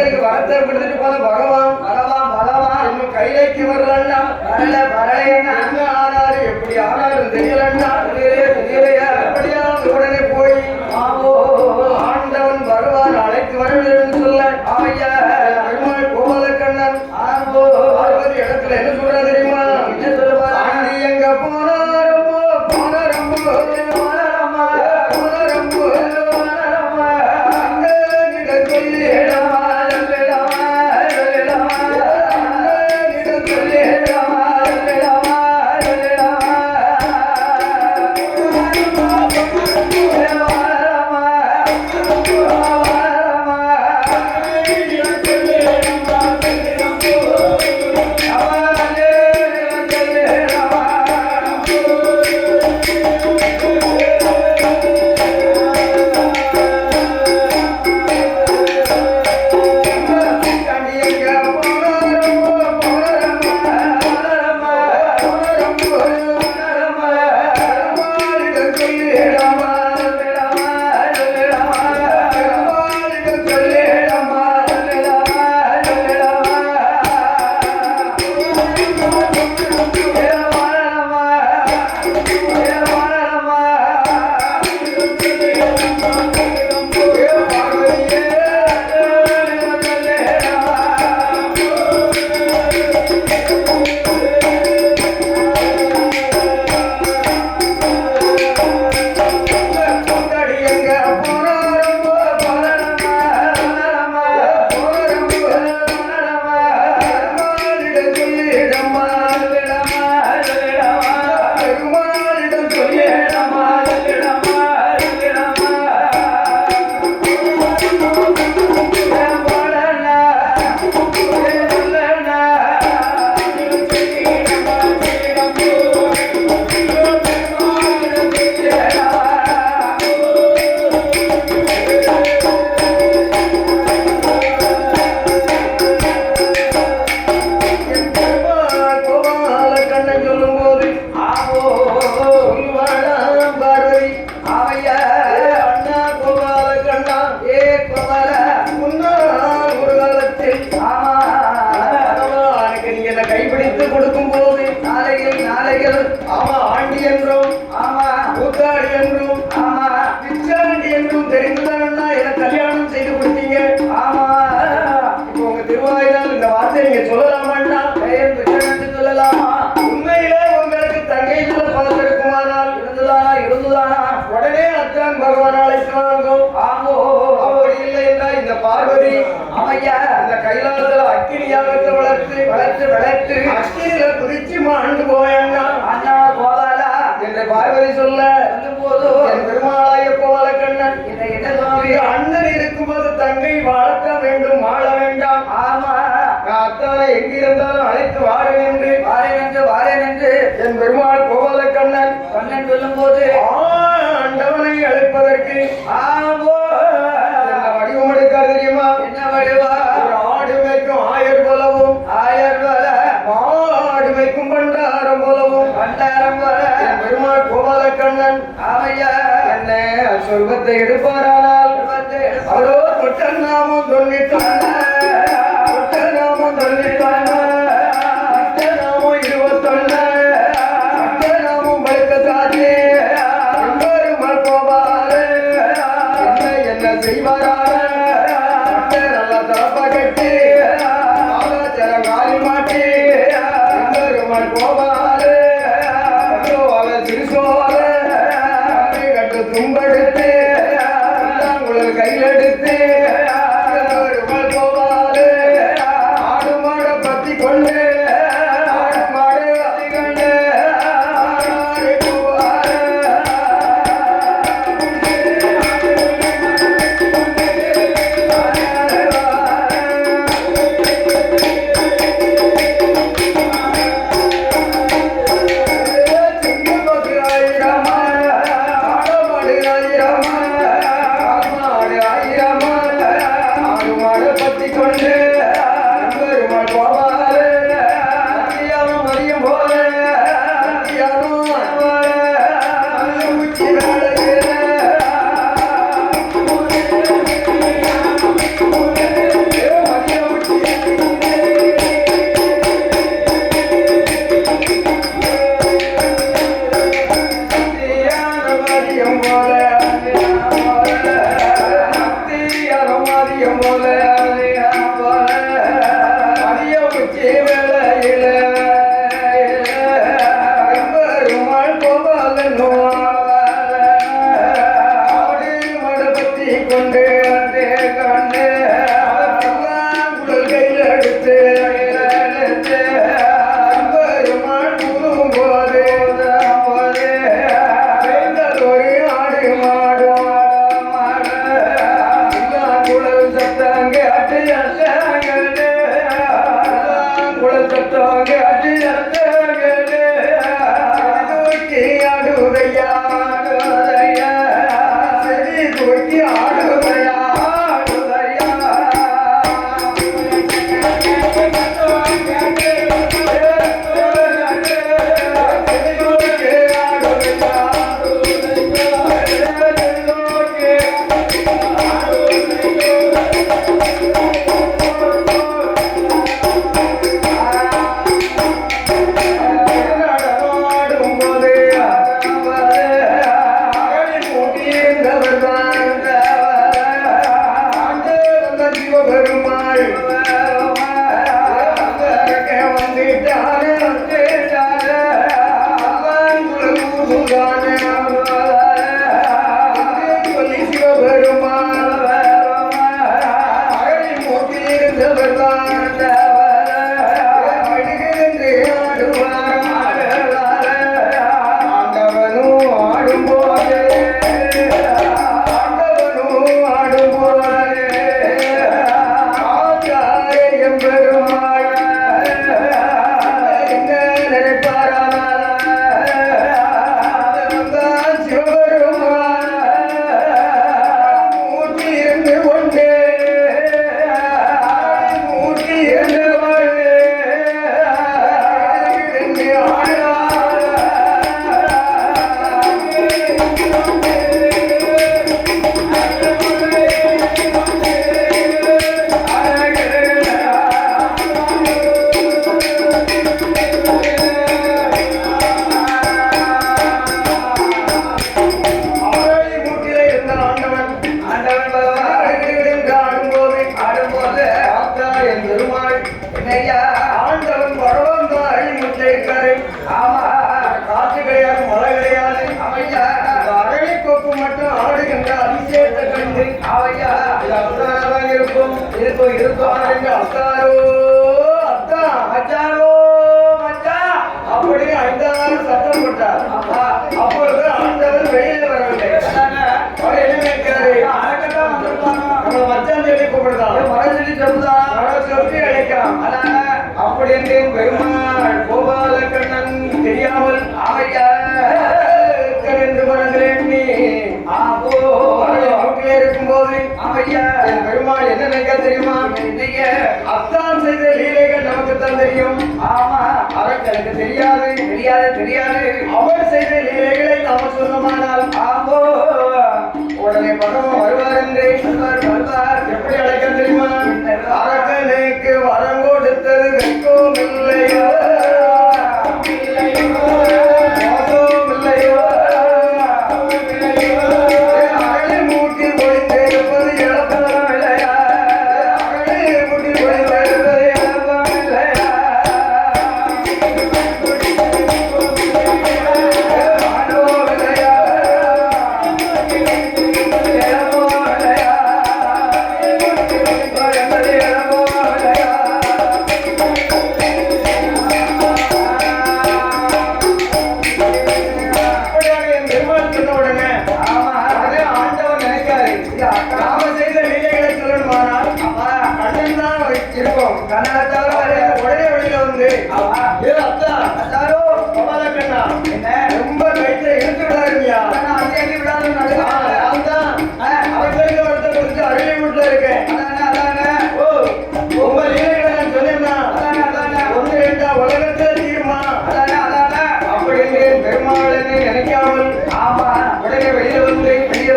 மக்களுக்கு வரத்தை கொடுத்துட்டு போன பகவான் பகவான் பகவான் இன்னும் கைலைக்கு வரலன்னா வரலையா என்ன ஆனாரு எப்படி ஆனாலும் தெரியலன்னா தெரியலையா எப்படியாவது உடனே போய் ஆண்டவன் வருவான் அழைத்து வரணும்னு சொல்ல ஐயா பெருமாள் கோபாலக்கண்ணன் பார்வதி இடத்துல என்ன சொல்றா தெரியுமா என்ன சொல்லுவா ஆண்டி எங்க போனாரம்மோ போனாரம்மோ பார்வதி அம்மையா அந்த கைலாசத்துல அக்கினியாகத்தை வளர்த்து வளர்த்து வளர்த்து அக்கினியில குதிச்சு மாண்டு போயண்ணா அண்ணா கோபாலா என்று பார்வதி சொல்ல போது என் பெருமாளாய கோபாலக்கண்ணன் என்ன சுவாமி அண்ணன் இருக்கும்போது தங்கை வளர்க்க வேண்டும் வாழ வேண்டாம் ஆமா அத்தானை எங்கிருந்தாலும் அழைத்து வாரேன் என்று என் பெருமாள் கோபாலக்கண்ணன் கண்ணன் சொல்லும் போது ஆண்டவனை அழைப்பதற்கு வடிவம் எடுக்காது தெரியுமா என்ன வடிவா ஆடு வைக்கும் ஆயர் போலவும் மாடு வைக்கும் பண்டாரம் போலவும் பெருமாள் கோபாலக்கண்ணன் ஆமையா என்ன சொர்க்கத்தை எடுப்பாரானால் அவரோ தொட்டல் நாமம் சொல்லிட்டான் அப்படி என்றேன் பெருமாள் கோபாலக்கண்ணன் தெரியாமல் என்று மனதில் நீ இருக்கும் போது என் பெருமாள் என்ன நினைக்க தெரியுமா? அத்தான் செய்த லீலைகள் நமக்குத்தான் தெரியும். ஆமா, அதற்கு எனக்கு தெரியாது தெரியாது தெரியாது. அவர் செய்த லீலைகளை நாம சொன்னமானால் ஆமோ உடனே பகவான் வருவார் என்று வருவார். எப்படி அழைக்க தெரியுமா? அரக்கனுக்கு வரம் கொடுத்தது வெட்கம் இல்லையோ, மோசம் இல்லையோ, அகழி மூட்டி பொழிந்திருப்பது இழப்பம் இல்லையா, அகழி மூட்டி பொழிந்திருப்பது இழப்பம் இல்லையா, ஆண்டோ இல்லையா, உடனே வெளியில வந்து ரொம்ப கைத்தை இழுத்து விடாருங்கயா, அவர்களுக்கு ஒருத்தர் குறித்து அருளி வீட்டுல இருக்கேன். உங்க லீலைகளை நான் சொன்னேன்னா ஒன்று ரெண்டா உலகத்துல தீருமா அப்படின்னு பெருமாளை நினைக்காமல் உடனே வெளியில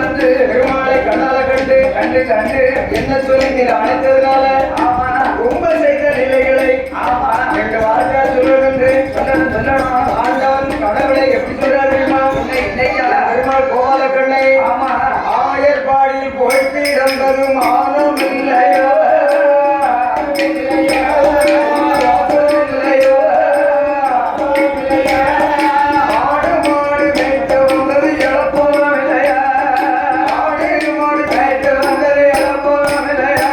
வந்து பெருமாளை கண்ணால கண்டு கண்டு கண்டு என்ன சொல்லி நீ அழைத்ததுனால ரொம்ப செய்த நிலைகளை ரெண்டு வார்த்தை சொல்லணும். ஆண்டவன் கடவுளை எப்படி சொல்றாரு தெரியுமா? பெருமாள் கோபாலக்கண்ணை ஆயர்பாடியில் போய்ட்டு இறந்ததும் ஆனம் இல்லையோ, ஆடு மாடு மேய்த்து வந்தது இழப்போம் இல்லையா, ஆடு மாடு மேய்த்து வந்தது இழப்போம் இல்லையா,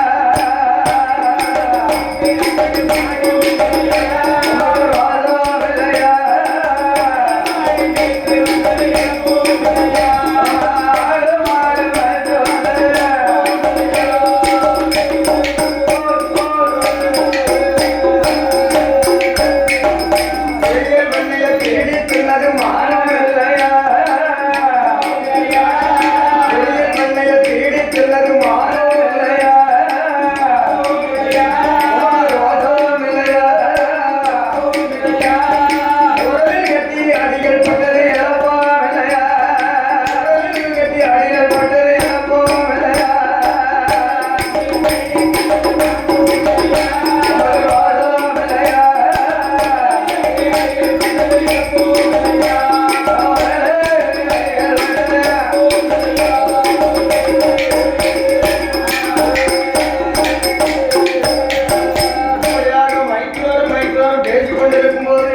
கொண்டிருக்கும் போது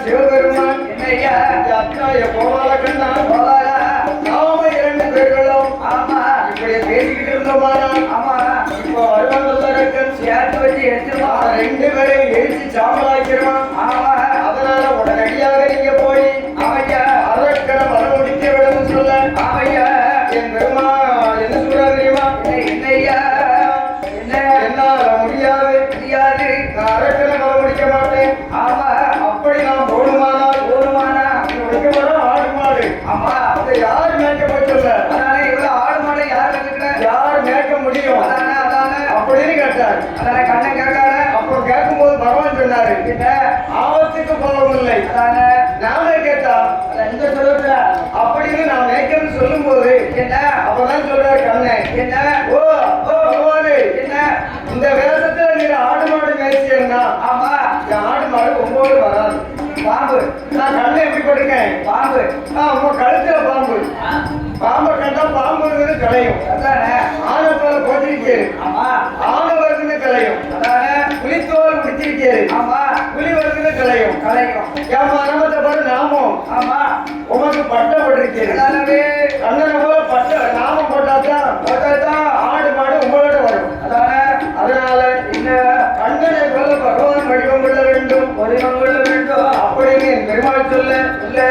சிவபெருமான் என்னையா அத்தாய கோபால கண்ணா கோபாலா நாம 2 பேர்களும் ஆமா இப்படி பேசிக்கிட்டு இருந்தோமானா ஆமா இப்போ வருவாங்கல்ல சேர்த்து வச்சு எடுத்துமா 2 பேரையும் எரிச்சு சாம்பலாக்கிறோம் ஆமா அதனால உடனடியாக நீங்க போய் ஆமையா அரக்கனை வர முடிக்க விடணும் சொல்ல ஆமையா என் பெருமா என்ன சொல்றாரு தெரியுமா என்னையா என்னால முடியாது நான் அரக்கனை வர முடிக்க மாட்டேன் ஆமா அப்படி நான் போடுமானா முடிக்க மாட்டோம் ஆடு மாடு ஆமா அதை யாரு மேய்க்க போச்சுல்ல அதனால இவ்வளவு ஆடு மாடு யார் மேய்க்க முடியும் அப்படின்னு கேட்டார் அதனால கண்ணன் கேட்டாரு அப்போ கேட்கும்போது பகவான் சொன்னாரு ஆபத்துக்கு போகவும் இல்லை நானே கேட்டா இந்த சொல்லுற அப்படின்னு நான் மேய்க்கன்னு சொல்லும் போது என்ன அப்பதான் சொல்றாரு கண்ணன் என்ன ஓ பகவானு என்ன இந்த வேஷத்துல நீங்க ஆடு மாடு மேய்ச்சியன்னா ஆமா ஆடு மாடு 9 வராது பாம்பு நான் கண்ணை எப்படி போட்டிருக்கேன் பாம்பு உங்க கழுத்துல பாம்பு பாம்பை கண்டா பாம்பு கலையும் ஆனத்தோல போட்டிருக்கேன் ஆமா ஆன வருதுன்னு கலையும் புலித்தோல் முடிச்சிருக்கேன் ஆமா புலி வருதுன்னு கலையும் ஏமா நமத்தை பாரு நாமம் ஆமா உமக்கு பட்டம் போட்டிருக்கேன் கண்ணனை போல பட்ட நாமம் போட்டாதான் ஆடு மாடு உங்களோட வரும் அதனால இந்த கண்ணனை போல பகவான் வடிவம் கொள்ள வேண்டும் அப்படின்னு என் பெருமாள் சொல்ல இல்ல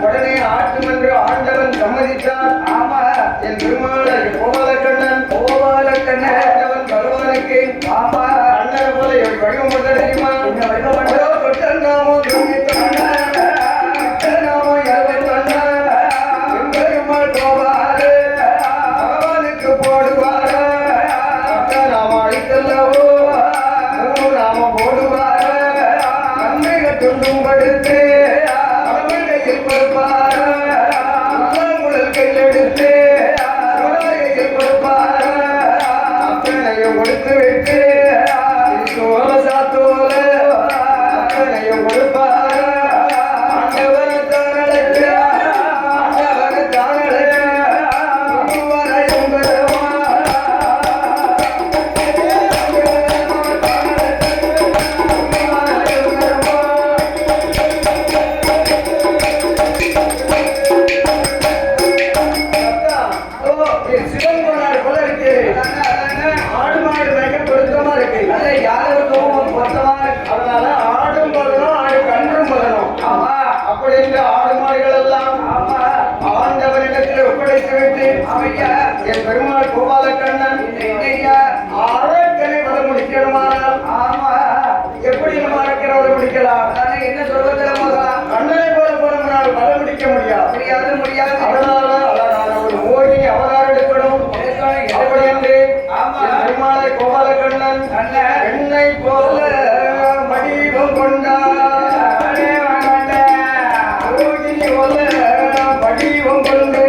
உடனே ஆட்டுமன்ற ஆண்டவன் சம்மதித்தார் ஆமா என் பெருமாள் கோபால கண்ணன் ஆண்டவன் பகவானுக்கு ஆமா கண்ணனை போல எப்படி வடிவம் கொள்ள தெரியுமா தொட்டன் நாமம் பெருமாள் கோபால பகவானுக்கு போடுவார நாம அழித்தல்லவோ நாம போடுவார நன்மைக துண்டும் படுத்து தலைமையில் கொடுப்பார முழல் கையில் எடுத்து சுடாயில் கொடுப்பார அத்தனையும் கொடுத்து விட்டு தோல சாத்தோல அத்தனையும் கொடுப்பார ஆண்டவன தானழைக்க ஆண்டவன தானழைக்க என் பெருமாள் கோபால கண்ணன் அரக்கனை வர முடிக்கணுமானால் ஆமா எப்படி நம்ம அரக்கனை வர முடிக்கலாம் என்ன சொல்வதில் கண்ணனை போல போனோம்னால் வர முடிக்க முடியாது அதனால ஒரு மோகினி அவதாரம் எடுக்கணும் அப்படி என்று பெருமாளை கோபால கண்ணன் என்னை போல வடிவம் கொண்டார் மோகினி போல வடிவம் கொண்டு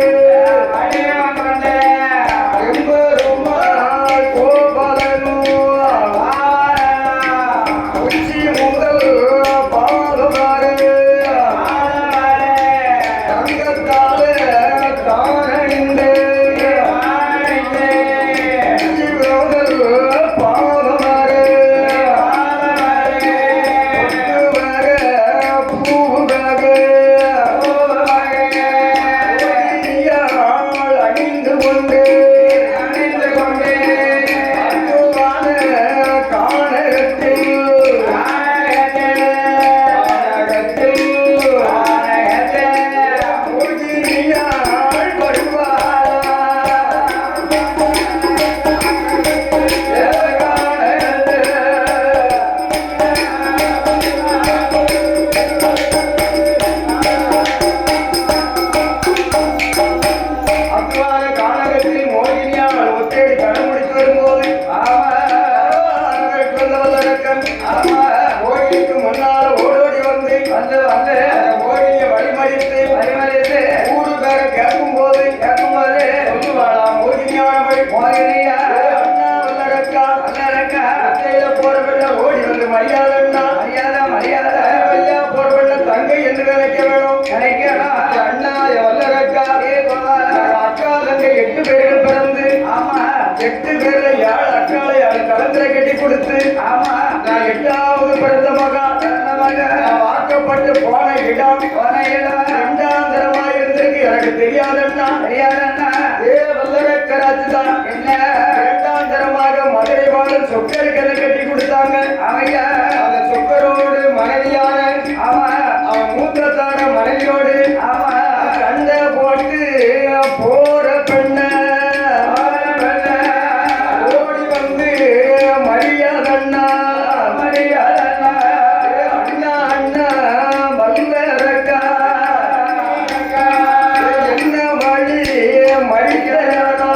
எட்டு பேர்ல 7 அக்காலை கட்டி கொடுத்து ஆமா நான் 8வது பிறந்த மகா போன இடம் இரண்டாம் தரமா இருந்திருக்கு எனக்கு தெரியாதண்ணா வல்லரக்கராஜுதான் என்ன இரண்டாம் தரமாக மதுரை வாழும் சொக்கருக்கு என்ன கட்டி கொடுத்தாங்க அவையா அந்த சொக்கரோடு மனைவியான அவன் மூத்திரத்தான மனைவியோடு கண்ட போட்டு போற பெண்ண ஓடி வந்து மரியாதண்ணா மரியாதண்ணா அண்ணா அண்ணா வல்லரக்கா என்ன வழி மரியாதா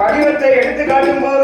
வடிவத்தை எடுத்து காட்டும் போது